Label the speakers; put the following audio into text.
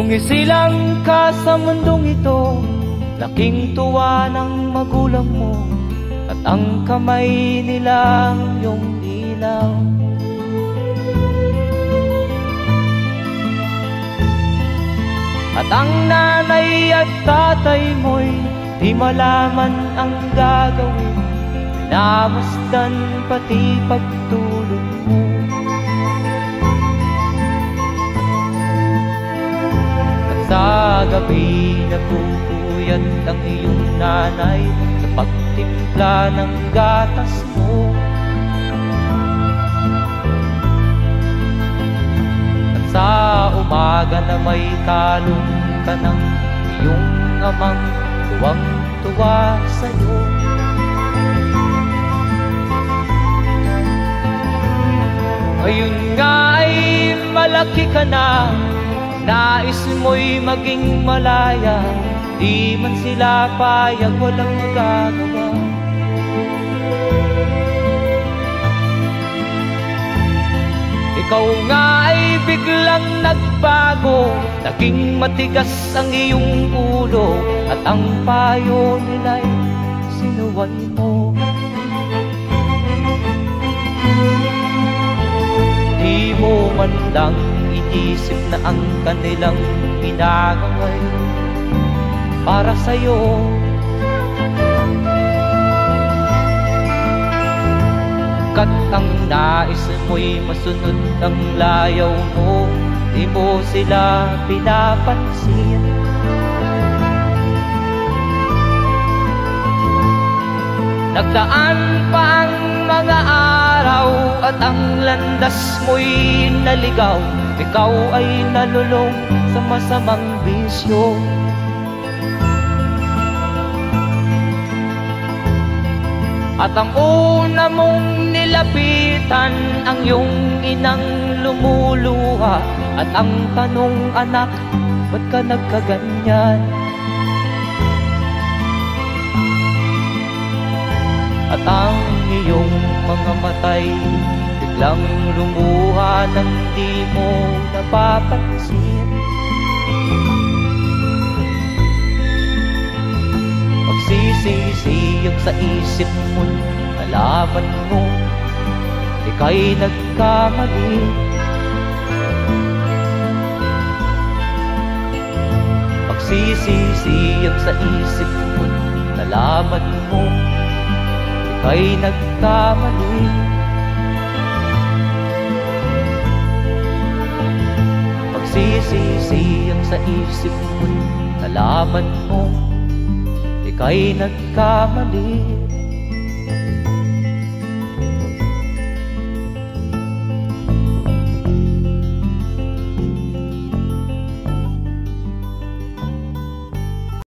Speaker 1: Nung isilang ka sa mundong ito, laking tuwa ng magulang mo, at ang kamay nilang iyong ilaw. At ang nanay at tatay mo'y di malaman ang gagawin, minamasdan pati pagtulog mo. At sa gabi nagpupuyat ang iyong nanay sa pagtimpla ng gatas mo. At sa umaga na may talong ka ng iyong amang tuwang-tuwa sa'yo. Ngayon nga ay malaki ka na, nais mo'y maging malaya, di man sila payag, walang magagawa. Ikaw nga ay biglang nagbago, naging matigas ang iyong ulo, at ang payo nila'y sinuway mo. Di mo man lang inisip na ang kanilang ginagaway para sa'yo. Kat ang nais mo'y masunod ang layaw mo, di mo sila pinapansin. Nagdaan pa ang mga araw at ang landas mo'y naligaw, ikaw ay nalulong sa masamang bisyo. At ang una mong nilapitan ang iyong inang lumuluha, at ang tanong, anak, ba't ka nagkaganyan? At ang iyong mga matay biglang lumuha nang di mo napapansin. Magsisisiyag sa isip mo, nalaman mo ika'y nagkamali. Magsisisiyag sa isip mo, nalaman mo ika'y nagkamali. Magsisisiyag sa isip mo, nalaman mo ika'y nagkamali.